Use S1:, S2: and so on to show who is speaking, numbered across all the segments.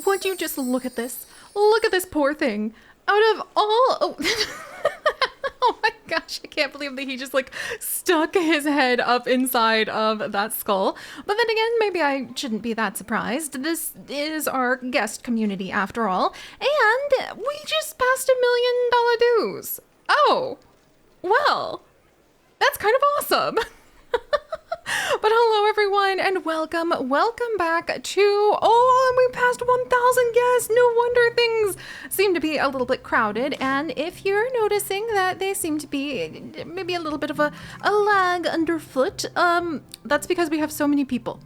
S1: would you just look at this? Look at this poor thing. Out of all... Oh. Oh my gosh, I can't believe that he just like stuck his head up inside of that skull. But then again, maybe I shouldn't be that surprised. This is our guest community after all. And we just passed $1 million dues. Oh, well, that's kind of awesome. But hello everyone and welcome back to, and we passed 1,000 guests. No wonder things seem to be a little bit crowded. And if you're noticing that they seem to be maybe a little bit of a lag underfoot, that's because we have so many people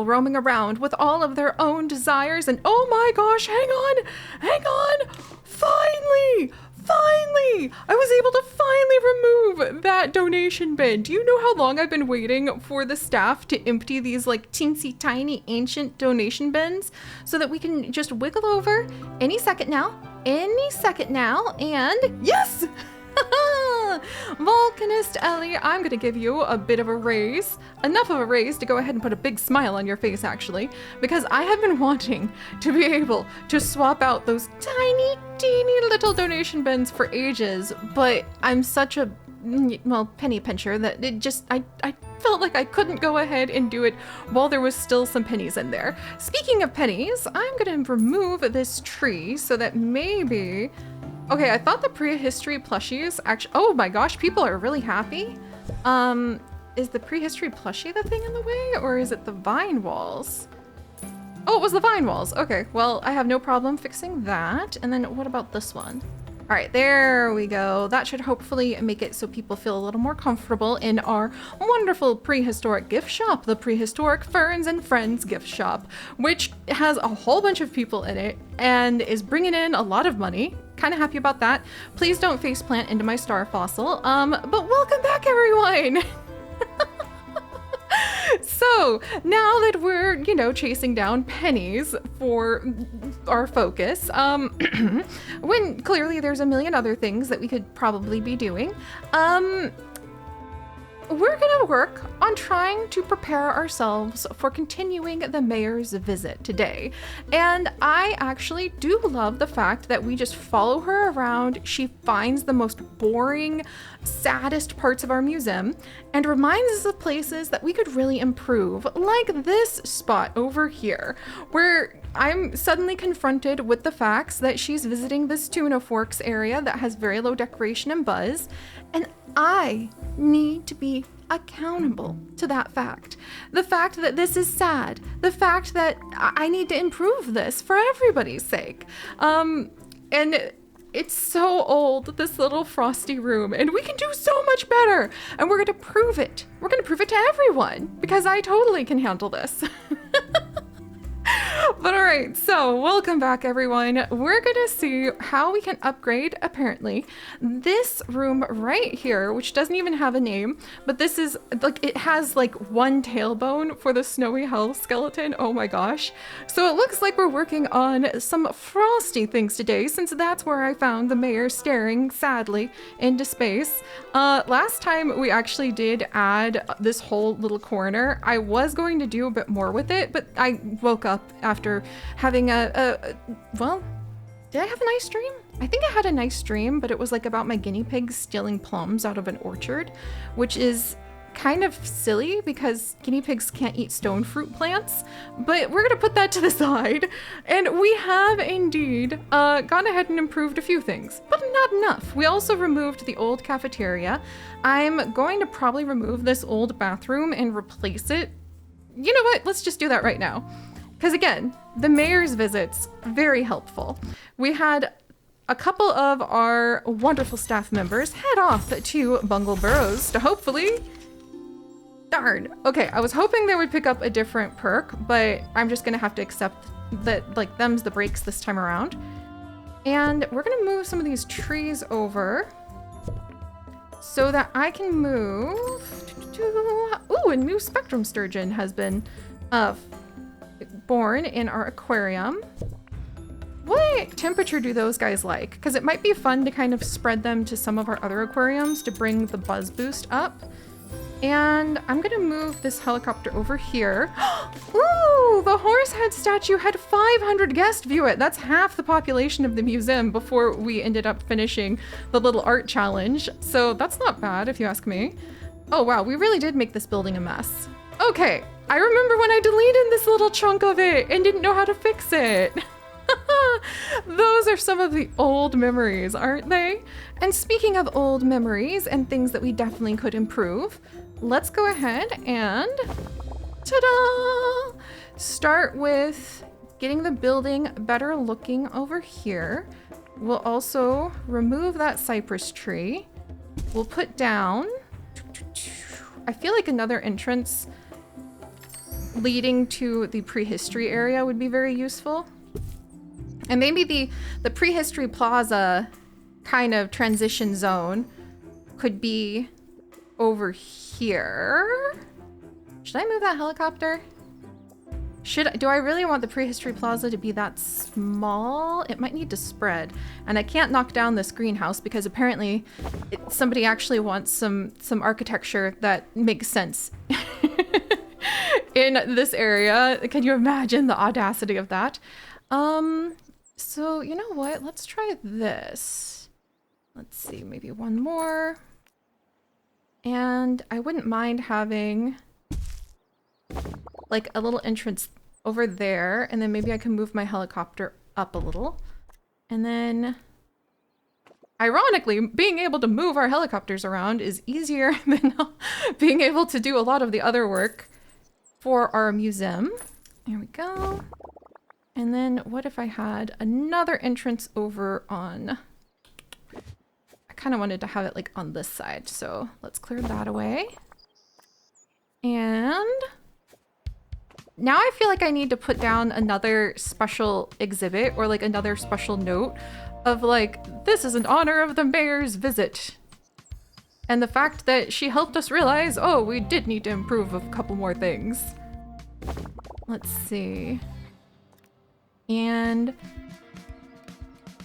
S1: roaming around with all of their own desires. And oh my gosh, hang on, Finally, I was able to finally remove that donation bin. Do you know how long I've been waiting for the staff to empty these like teensy tiny ancient donation bins so that we can just wiggle over any second now, and yes! Volcanist Ellie, I'm gonna give you a bit of a raise. Enough of a raise to go ahead and put a big smile on your face, actually, because I have been wanting to be able to swap out those tiny, teeny little donation bins for ages, but I'm such a, well, penny pincher that it just, I felt like I couldn't go ahead and do it while there was still some pennies in there. Speaking of pennies, I'm gonna remove this tree so that maybe... Okay, I thought the prehistory plushies actually... Oh my gosh, people are really happy. Is the prehistory plushie the thing in the way, or is it the vine walls? Oh, it was the vine walls. Okay, well, I have no problem fixing that. And then what about this one? All right, there we go. That should hopefully make it so people feel a little more comfortable in our wonderful prehistoric gift shop, the Prehistoric Ferns and Friends gift shop, which has a whole bunch of people in it and is bringing in a lot of money. Kind of happy about that. Please don't faceplant into my star fossil. But welcome back, everyone. So now that we're, you know, chasing down pennies for our focus, when clearly there's a million other things that we could probably be doing, we're gonna work on trying to prepare ourselves for continuing the mayor's visit today. And I actually do love the fact that we just follow her around. She finds the most boring, saddest parts of our museum and reminds us of places that we could really improve, like this spot over here, where I'm suddenly confronted with the facts that she's visiting this tuna forks area that has very low decoration and buzz, and I need to be accountable to that fact. The fact that this is sad. The fact that I need to improve this for everybody's sake. And it's so old, this little frosty room, and we can do so much better. And we're going to prove it. We're going to prove it to everyone because I totally can handle this. But all right, so welcome back, everyone. We're gonna see how we can upgrade, apparently, this room right here, which doesn't even have a name, but this is like, it has like one tailbone for the snowy hell skeleton. Oh my gosh. So it looks like we're working on some frosty things today, since that's where I found the mayor staring sadly into space. Last time we actually did add this whole little corner. I was going to do a bit more with it, but I woke up after having well, did I have a nice dream? I think I had a nice dream, but it was like about my guinea pigs stealing plums out of an orchard, which is kind of silly because guinea pigs can't eat stone fruit plants, but we're gonna put that to the side. And we have indeed gone ahead and improved a few things, but not enough. We also removed the old cafeteria. I'm going to probably remove this old bathroom and replace it. You know what? Let's just do that right now. Because again, the mayor's visits, very helpful. We had a couple of our wonderful staff members head off to Bungle Burrows to hopefully... Darn. Okay, I was hoping they would pick up a different perk, but I'm just gonna have to accept that, like, them's the breaks this time around. And we're gonna move some of these trees over so that I can move to... Ooh, a new spectrum sturgeon has been born in our aquarium. What temperature do those guys like? Because it might be fun to kind of spread them to some of our other aquariums to bring the buzz boost up. And I'm gonna move this helicopter over here. Ooh, the horse head statue had 500 guests view it. That's half the population of the museum before we ended up finishing the little art challenge. So that's not bad if you ask me. Oh wow, we really did make this building a mess. Okay, I remember when I deleted this little chunk of it and didn't know how to fix it. Those are some of the old memories, aren't they? And speaking of old memories and things that we definitely could improve, let's go ahead and ta-da! Start with getting the building better looking over here. We'll also remove that cypress tree. We'll put down, I feel like another entrance leading to the prehistory area would be very useful. And maybe the prehistory plaza kind of transition zone could be over here. Should I move that helicopter? Do I really want the prehistory plaza to be that small? It might need to spread. And I can't knock down this greenhouse because apparently somebody actually wants some architecture that makes sense in this area. Can you imagine the audacity of that? So you know what? Let's try this. Let's see, maybe one more. And I wouldn't mind having like a little entrance over there, and then maybe I can move my helicopter up a little. And then, ironically, being able to move our helicopters around is easier than being able to do a lot of the other work for our museum. There we go. And then what if I had another entrance over on, I kind of wanted to have it like on this side, so let's clear that away. And now I feel like I need to put down another special exhibit or like another special note of like, this is in honor of the mayor's visit. And the fact that she helped us realize, oh, we did need to improve a couple more things. Let's see. And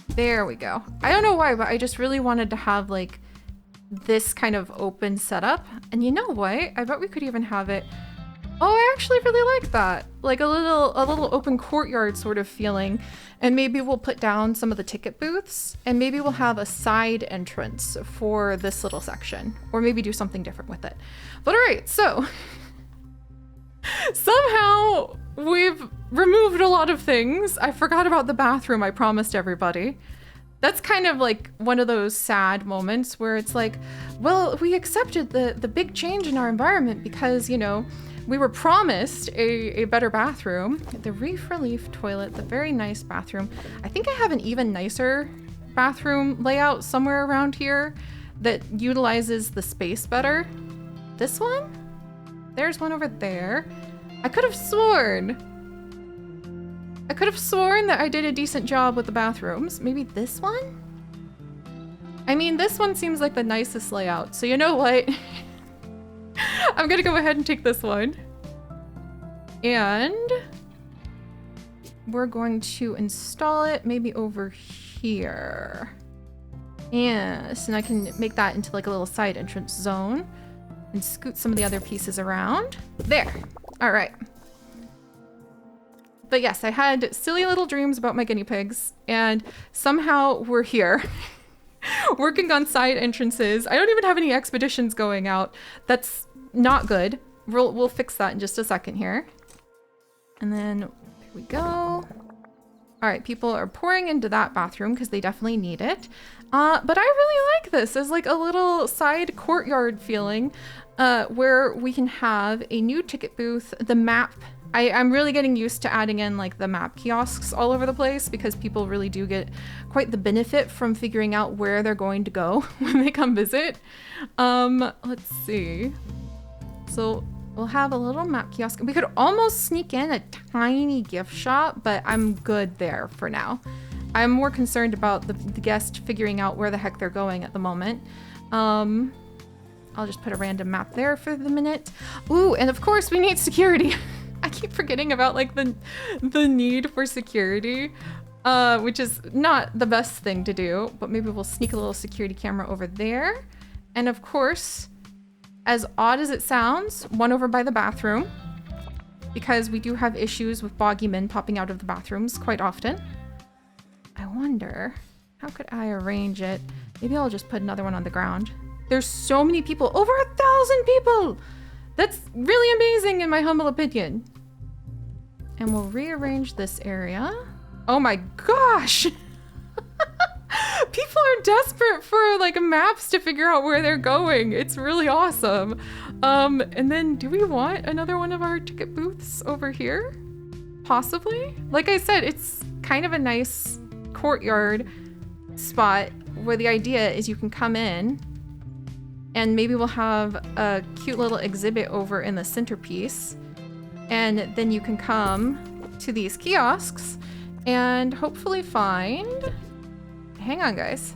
S1: there we go. I don't know why, but I just really wanted to have like this kind of open setup. And you know what? I bet we could even have it. Oh, I actually really like that. Like a little open courtyard sort of feeling. And maybe we'll put down some of the ticket booths, and maybe we'll have a side entrance for this little section, or maybe do something different with it. But all right, so somehow we've removed a lot of things. I forgot about the bathroom I promised everybody. That's kind of like one of those sad moments where it's like, well, we accepted the big change in our environment because, you know, we were promised a better bathroom. The Reef Relief toilet, the very nice bathroom. I think I have an even nicer bathroom layout somewhere around here that utilizes the space better. This one? There's one over there. I could have sworn that I did a decent job with the bathrooms. Maybe this one? I mean, this one seems like the nicest layout. So you know what? I'm gonna go ahead and take this one. And we're going to install it maybe over here. Yes, and I can make that into like a little side entrance zone and scoot some of the other pieces around. There. All right. But yes, I had silly little dreams about my guinea pigs, and somehow we're here. Working on side entrances. I don't even have any expeditions going out. That's not good. We'll fix that in just a second here. And then there we go. All right, people are pouring into that bathroom because they definitely need it. But I really like this as like a little side courtyard feeling where we can have a new ticket booth, the map. I'm really getting used to adding in like the map kiosks all over the place because people really do get quite the benefit from figuring out where they're going to go when they come visit. Let's see. So we'll have a little map kiosk. We could almost sneak in a tiny gift shop, but I'm good there for now. I'm more concerned about the guest figuring out where the heck they're going at the moment. I'll just put a random map there for the minute. Ooh, and of course we need security. I keep forgetting about like the need for security, which is not the best thing to do, but maybe we'll sneak a little security camera over there. And of course, as odd as it sounds, one over by the bathroom. because we do have issues with boggy men popping out of the bathrooms quite often. I wonder, how could I arrange it? Maybe I'll just put another one on the ground. There's so many people, over 1,000 people! That's really amazing in my humble opinion. And we'll rearrange this area. Oh my gosh! People are desperate for like maps to figure out where they're going. It's really awesome. And then do we want another one of our ticket booths over here? Possibly. Like I said, it's kind of a nice courtyard spot where the idea is you can come in and maybe we'll have a cute little exhibit over in the centerpiece. And then you can come to these kiosks and hopefully find, hang on guys,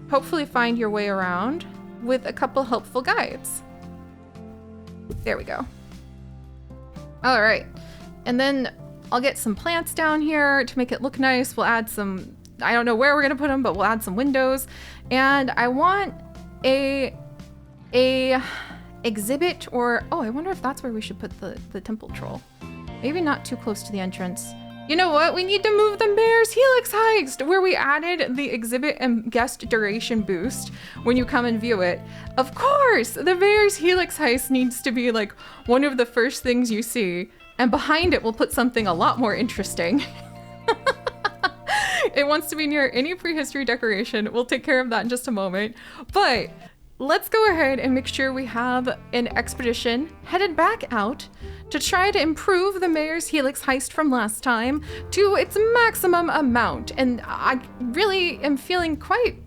S1: hopefully find your way around with a couple helpful guides. There we go. All right. And then I'll get some plants down here to make it look nice. We'll add some, I don't know where we're gonna put them, but we'll add some windows. And I want a exhibit, or, oh, I wonder if that's where we should put the temple troll. Maybe not too close to the entrance. You know what? We need to move the Mayor's Helix Heist, where we added the exhibit and guest duration boost when you come and view it. Of course, the Mayor's Helix Heist needs to be like one of the first things you see, and behind it we'll put something a lot more interesting. It wants to be near any prehistory decoration. We'll take care of that in just a moment. But let's go ahead and make sure we have an expedition headed back out to try to improve the Mayor's Helix Heist from last time to its maximum amount. And I really am feeling quite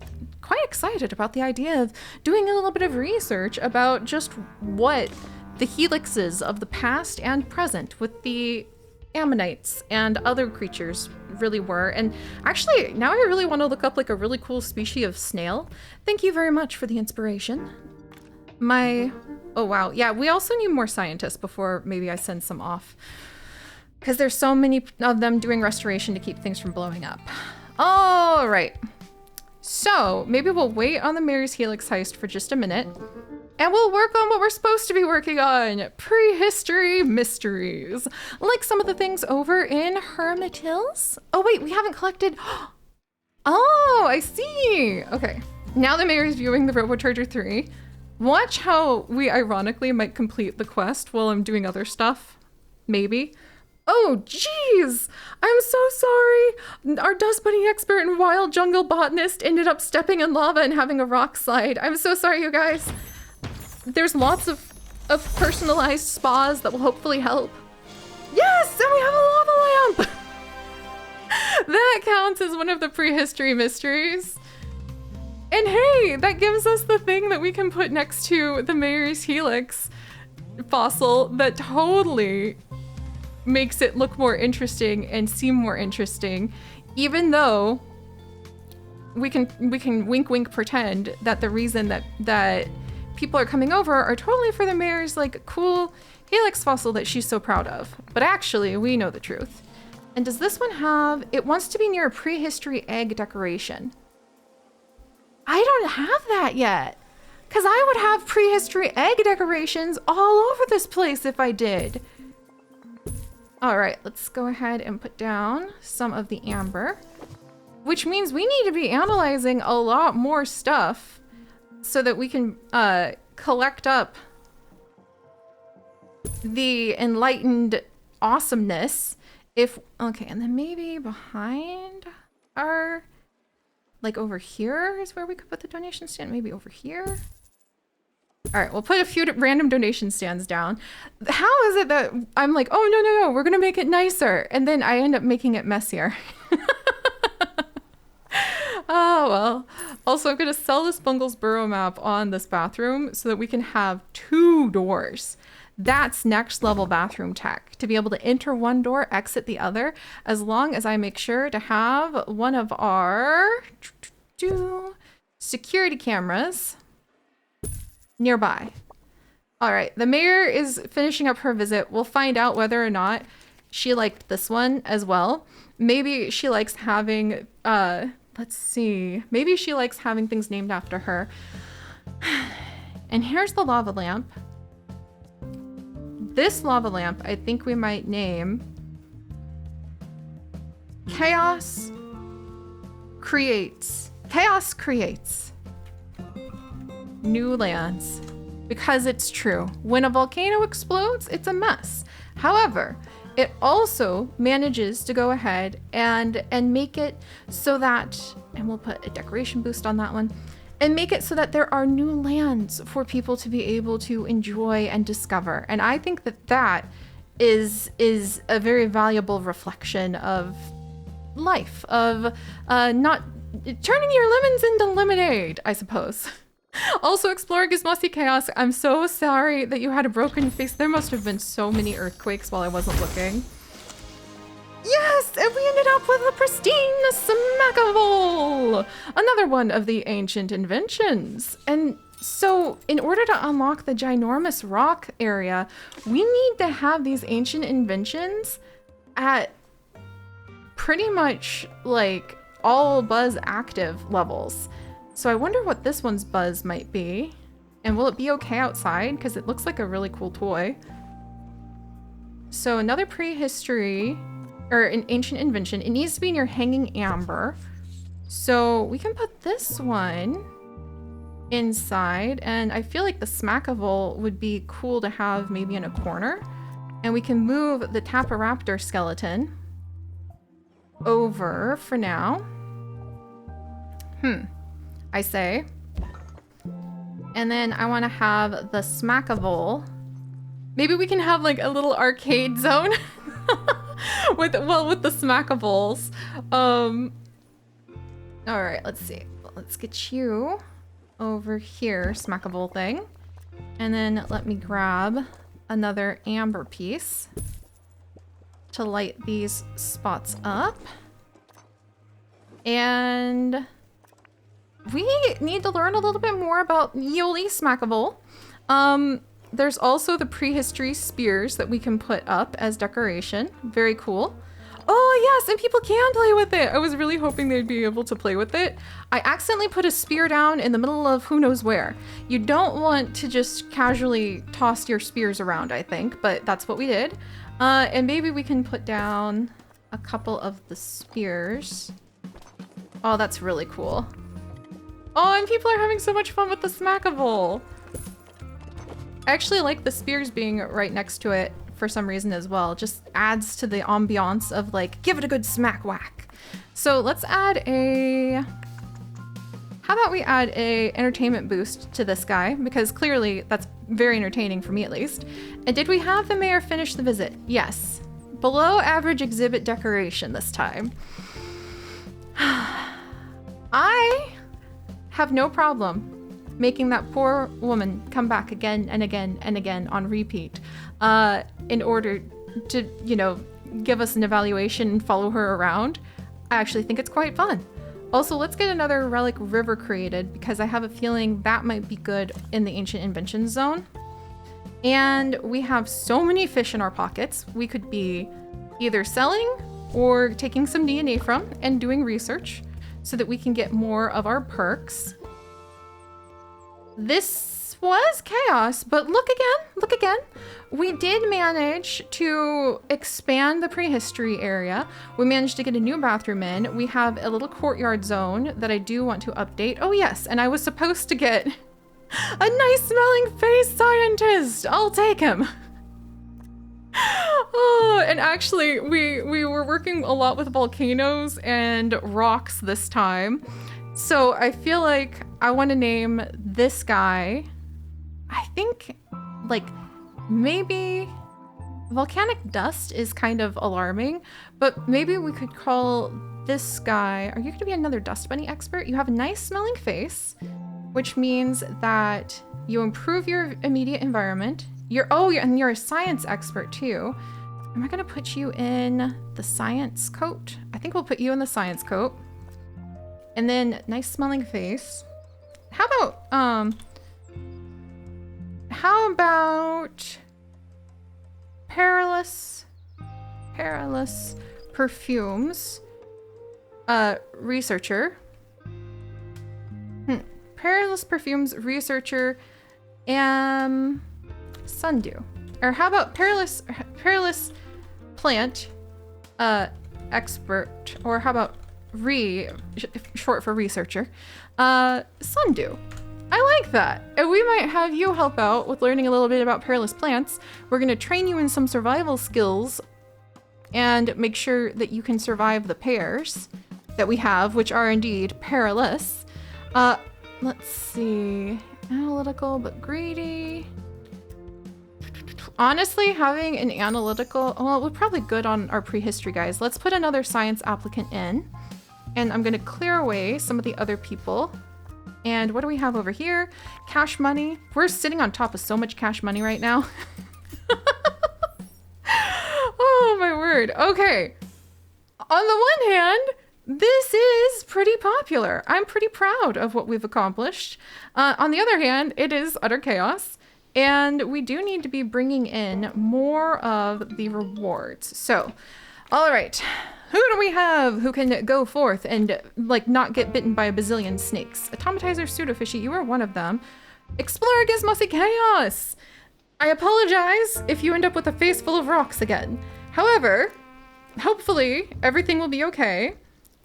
S1: excited about the idea of doing a little bit of research about just what the helixes of the past and present with the ammonites and other creatures really were. And actually, now I really want to look up like a really cool species of snail. Thank you very much for the inspiration. Oh wow, yeah, we also need more scientists before maybe I send some off, because there's so many of them doing restoration to keep things from blowing up. All right, so maybe we'll wait on the Mayor's Helix Heist for just a minute, and we'll work on what we're supposed to be working on. Prehistory mysteries. Like some of the things over in Hermit Hills. Oh wait, we haven't collected. Oh, I see. Okay, now the Mayor's viewing the Robocharger 3. Watch how we ironically might complete the quest while I'm doing other stuff. Maybe. Oh, geez! I'm so sorry! Our dust bunny expert and wild jungle botanist ended up stepping in lava and having a rock slide. I'm so sorry, you guys. There's lots of personalized spas that will hopefully help. Yes! And we have a lava lamp! That counts as one of the prehistory mysteries. And hey, that gives us the thing that we can put next to the Mayor's Helix fossil that totally makes it look more interesting and seem more interesting, even though we can wink wink pretend that the reason that people are coming over are totally for the Mayor's like cool helix fossil that she's so proud of. But actually, we know the truth. And does this one have, it wants to be near a prehistory egg decoration. I don't have that yet, because I would have prehistory egg decorations all over this place if I did. All right, let's go ahead and put down some of the amber, which means we need to be analyzing a lot more stuff so that we can collect up the enlightened awesomeness. Okay, and then maybe behind our, like over here is where we could put the donation stand, maybe over here. All right, we'll put a few random donation stands down. How is it that I'm like, oh, no, we're gonna make it nicer, and then I end up making it messier? Oh, well. Also, I'm gonna sell this Bungle's Burrow map on this bathroom so that we can have 2 doors. That's next level bathroom tech, to be able to enter one door, exit the other, as long as I make sure to have one of our security cameras nearby. All right, the mayor is finishing up her visit. We'll find out whether or not she liked this one as well. Maybe she likes having, let's see, maybe she likes having things named after her. And here's the lava lamp. this lava lamp, I think we might name Chaos Creates. Chaos creates new lands. Because it's true. When a volcano explodes, it's a mess. However, it also manages to go ahead and make it so that, and we'll put a decoration boost on that one, and make it so that there are new lands for people to be able to enjoy and discover. And I think that that is a very valuable reflection of life, of not turning your lemons into lemonade, I suppose. Also, Explorer Gizmosi Chaos, I'm so sorry that you had a broken face. There must have been so many earthquakes while I wasn't looking. Yes, and we ended up with a pristine Smackable! Another one of the ancient inventions. And so, in order to unlock the ginormous rock area, we need to have these ancient inventions at pretty much like all buzz active levels. So I wonder what this one's buzz might be. And will it be okay outside? Because it looks like a really cool toy. So another prehistory, or an ancient invention. It needs to be near hanging amber. So we can put this one inside. And I feel like the Smackable would be cool to have maybe in a corner. And we can move the Taparaptor skeleton over for now. I say. And then I want to have the Smackable. Maybe we can have like a little arcade zone with the Smackables. All right, let's see. Let's get you over here, Smackable thing. And then let me grab another amber piece to light these spots up. And we need to learn a little bit more about Yoli Smackable. There's also the prehistory spears that we can put up as decoration. Very cool. Oh yes, and people can play with it. I was really hoping they'd be able to play with it. I accidentally put a spear down in the middle of who knows where. You don't want to just casually toss your spears around, I think, but that's what we did. And maybe we can put down a couple of the spears. Oh, that's really cool. Oh, and people are having so much fun with the Smackable. I actually like the spears being right next to it for some reason as well. Just adds to the ambiance of like, give it a good smack whack. So let's add a... How about we add a entertainment boost to this guy? Because clearly that's very entertaining for me at least. And did we have the mayor finish the visit? Yes. Below average exhibit decoration this time. I have no problem making that poor woman come back again and again and again on repeat in order to, you know, give us an evaluation and follow her around. I actually think it's quite fun. Also, let's get another relic river created because I have a feeling that might be good in the ancient inventions zone. And we have so many fish in our pockets. We could be either selling or taking some DNA from and doing research so that we can get more of our perks. This was chaos, but look again. We did manage to expand the prehistory area. We managed to get a new bathroom in. We have a little courtyard zone that I do want to update. Oh yes, and I was supposed to get a nice smelling face scientist. I'll take him. Oh, and actually we were working a lot with volcanoes and rocks this time. So I feel like I want to name this guy, I think like maybe volcanic dust is kind of alarming, but maybe we could call this guy, are you going to be another dust bunny expert? You have a nice smelling face, which means that you improve your immediate environment. You're a science expert too. Am I going to put you in the science coat? I think we'll put you in the science coat. And then nice smelling face. How about perilous perfumes researcher. Perilous perfumes researcher Sundew. or how about perilous plant expert, or how about short for researcher, Sundew. I like that. And we might have you help out with learning a little bit about perilous plants. We're going to train you in some survival skills and make sure that you can survive the pears that we have, which are indeed perilous. Let's see. Analytical but greedy. Honestly, having an analytical, well, we're probably good on our prehistory guys. Let's put another science applicant in. And I'm going to clear away some of the other people. And what do we have over here? Cash money. We're sitting on top of so much cash money right now. Oh my word. Okay. On the one hand, this is pretty popular. I'm pretty proud of what we've accomplished. On the other hand, it is utter chaos. And we do need to be bringing in more of the rewards. So, all right. Who do we have who can go forth and, like, not get bitten by a bazillion snakes? Automatizer Pseudofishy, you are one of them. Explorer Gizmossy Chaos! I apologize if you end up with a face full of rocks again. However, hopefully everything will be okay.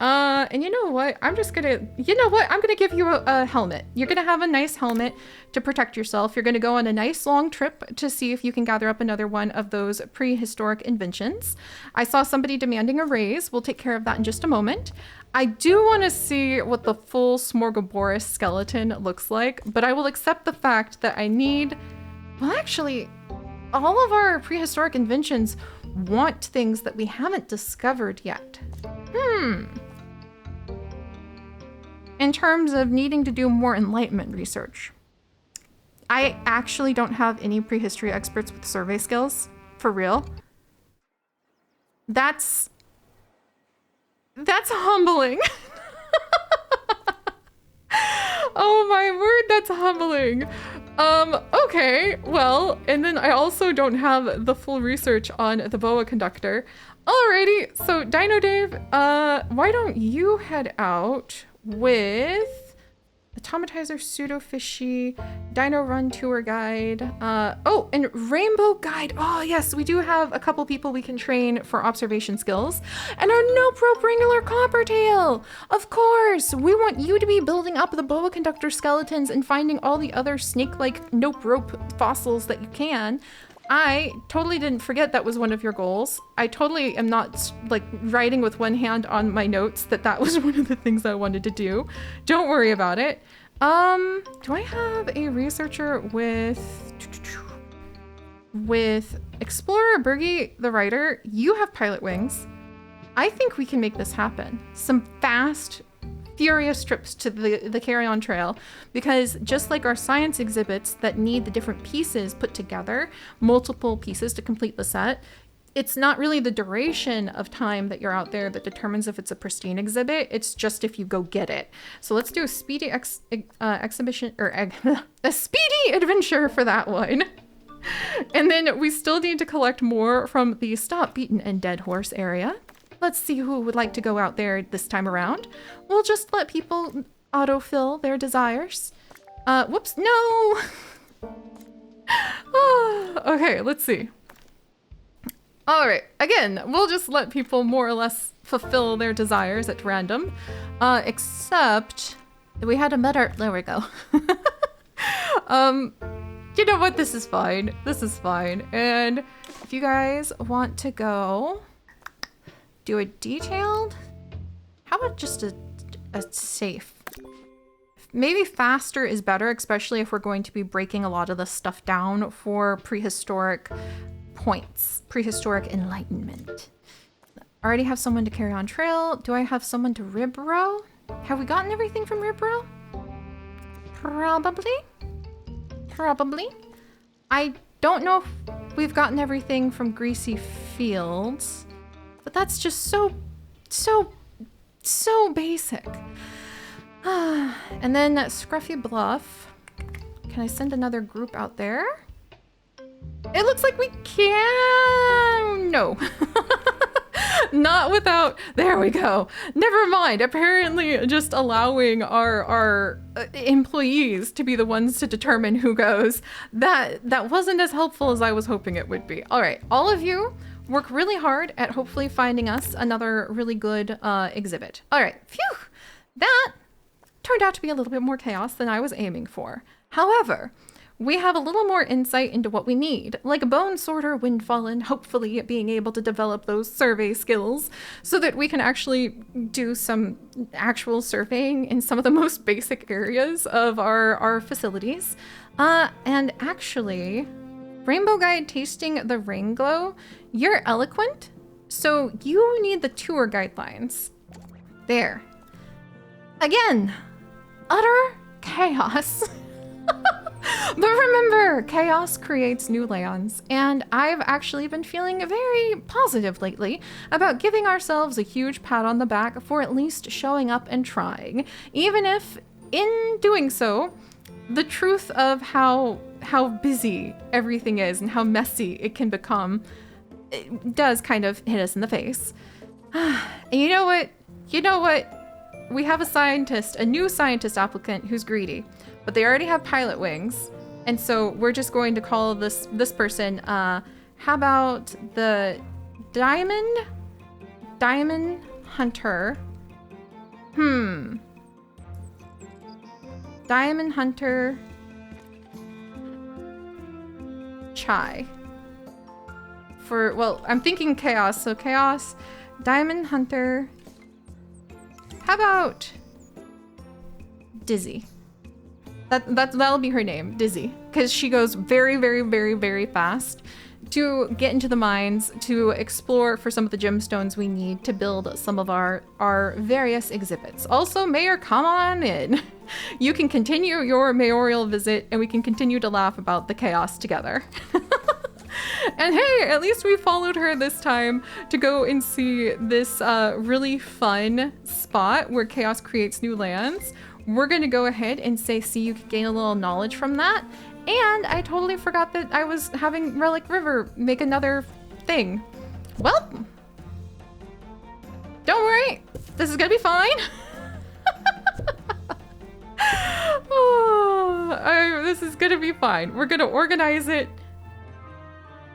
S1: And you know what? I'm gonna give you a helmet. You're gonna have a nice helmet to protect yourself. You're gonna go on a nice long trip to see if you can gather up another one of those prehistoric inventions. I saw somebody demanding a raise. We'll take care of that in just a moment. I do want to see what the full Smorgasbord skeleton looks like, but I will accept the fact that I need, well, actually, all of our prehistoric inventions want things that we haven't discovered yet. In terms of needing to do more enlightenment research, I actually don't have any prehistory experts with survey skills, for real. That's humbling. Oh my word, that's humbling. Okay, well, and then I also don't have the full research on the boa conductor. Alrighty, so Dino Dave, why don't you head out with Automatizer Pseudofishy, Dino Run Tour Guide, oh, and Rainbow Guide. Oh yes, we do have a couple people we can train for observation skills. And our Nope Rope Wrangler Coppertail. Of course, we want you to be building up the boa conductor skeletons and finding all the other snake-like nope rope fossils that you can. I totally didn't forget that was one of your goals. I totally am not, like, writing with one hand on my notes that was one of the things I wanted to do. Don't worry about it. Do I have a researcher with Explorer Bergie the writer? You have pilot wings. I think we can make this happen. Some fast, furious trips to the Carry-On Trail, because just like our science exhibits that need the different pieces put together, multiple pieces to complete the set, it's not really the duration of time that you're out there that determines if it's a pristine exhibit. It's just if you go get it. So let's do a speedy exhibition, or a speedy adventure for that one. And then we still need to collect more from the Stop, Beaten, and Dead Horse area. Let's see who would like to go out there this time around. We'll just let people autofill their desires. Whoops, no! Okay, let's see. All right, again, we'll just let people more or less fulfill their desires at random. Except we had a meta, there we go. You know what, this is fine. This is fine. And if you guys want to go do a detailed, how about just a safe? Maybe faster is better, especially if we're going to be breaking a lot of the stuff down for prehistoric points, prehistoric enlightenment. I already have someone to Carry On Trail. Do I have someone to Ribro? Have we gotten everything from Ribro? Probably. I don't know if we've gotten everything from Greasy Fields, but that's just so basic. And then Scruffy Bluff. Can I send another group out there? It looks like we can. No. Not without, there we go. Never mind. Apparently just allowing our employees to be the ones to determine who goes. That wasn't as helpful as I was hoping it would be. All right, all of you work really hard at hopefully finding us another really good exhibit. All right, phew. That turned out to be a little bit more chaos than I was aiming for. However, we have a little more insight into what we need, like a bone sorter, Windfallen, hopefully being able to develop those survey skills so that we can actually do some actual surveying in some of the most basic areas of our facilities. And actually, Rainbow Guide tasting the rain glow, you're eloquent, so you need the tour guidelines. There. Again, utter chaos. But remember, chaos creates new lands, and I've actually been feeling very positive lately about giving ourselves a huge pat on the back for at least showing up and trying, even if, in doing so, the truth of how busy everything is and how messy it can become, it does kind of hit us in the face. And you know what? We have a new scientist applicant who's greedy, but they already have pilot wings. And so we're just going to call this person, how about the Diamond Hunter? Diamond Hunter Chai. I'm thinking chaos, so chaos, Diamond Hunter. How about Dizzy? That'll be her name, Dizzy, because she goes very, very, very, very fast to get into the mines, to explore for some of the gemstones we need to build some of our various exhibits. Also, Mayor, come on in. You can continue your mayoral visit, and we can continue to laugh about the chaos together. And hey, at least we followed her this time to go and see this really fun spot where chaos creates new lands. We're going to go ahead and say, see, you could gain a little knowledge from that. And I totally forgot that I was having Relic River make another thing. Well, don't worry. This is going to be fine. This is going to be fine. We're going to organize it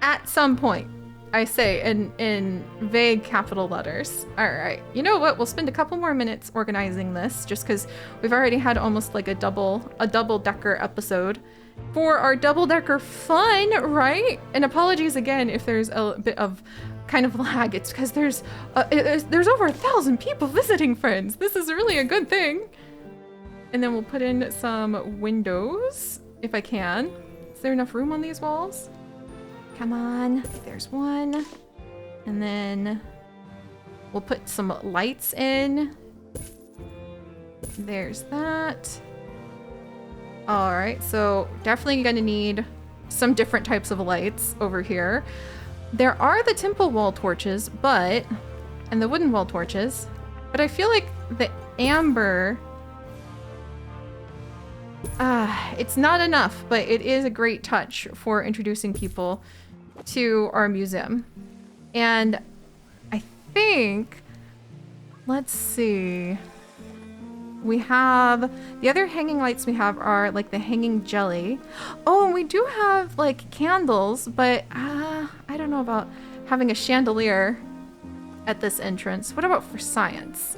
S1: at some point. I say in vague capital letters. All right, you know what? We'll spend a couple more minutes organizing this just because we've already had almost like a double-decker episode for our double-decker fun, right? And apologies again if there's a bit of kind of lag. It's because there's over 1,000 people visiting, friends. This is really a good thing. And then we'll put in some windows if I can. Is there enough room on these walls? Come on, there's one. And then we'll put some lights in. There's that. All right, so definitely gonna need some different types of lights over here. There are the temple wall torches, and the wooden wall torches, but I feel like the amber, it's not enough, but it is a great touch for introducing people to our museum. And I think, let's see, we have, the other hanging lights we have are like the hanging jelly. Oh, and we do have like candles, but I don't know about having a chandelier at this entrance. What about for science?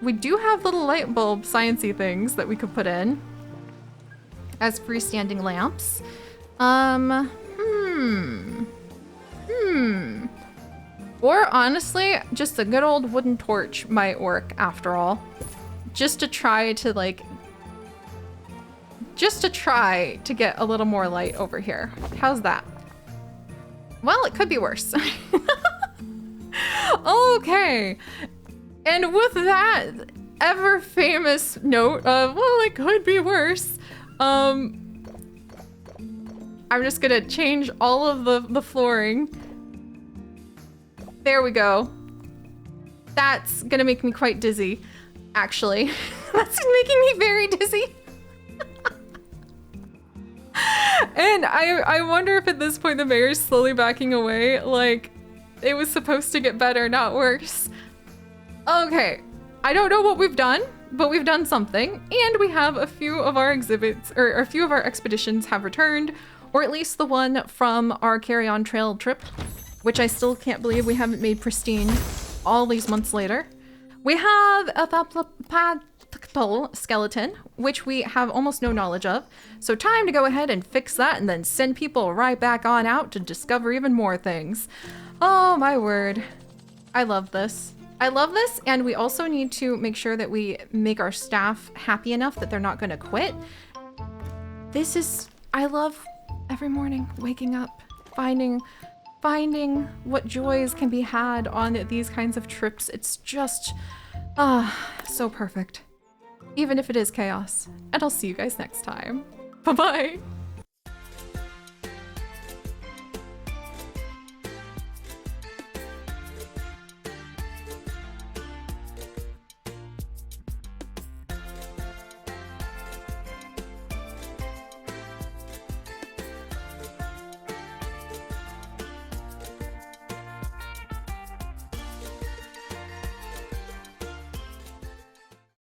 S1: We do have little light bulb sciencey things that we could put in as freestanding lamps. Or honestly, just a good old wooden torch might work after all. Just to try to get a little more light over here. How's that? Well, it could be worse. Okay. And with that ever famous note of, well, it could be worse. I'm just gonna change all of the flooring. There we go. That's gonna make me quite dizzy, actually. That's making me very dizzy. And I wonder if at this point the mayor's slowly backing away. Like, It was supposed to get better, not worse. Okay, I don't know what we've done, but we've done something, and we have a few of our exhibits, or a few of our expeditions have returned, or at least the one from our carry-on trail trip, which I still can't believe we haven't made pristine all these months later. We have a thaplopadal skeleton, which we have almost no knowledge of, so time to go ahead and fix that and then send people right back on out to discover even more things. Oh my word. I love this. I love this, and we also need to make sure that we make our staff happy enough that they're not going to quit. This is, I love every morning waking up, finding what joys can be had on these kinds of trips. It's just, so perfect. Even if it is chaos. And I'll see you guys next time. Bye-bye.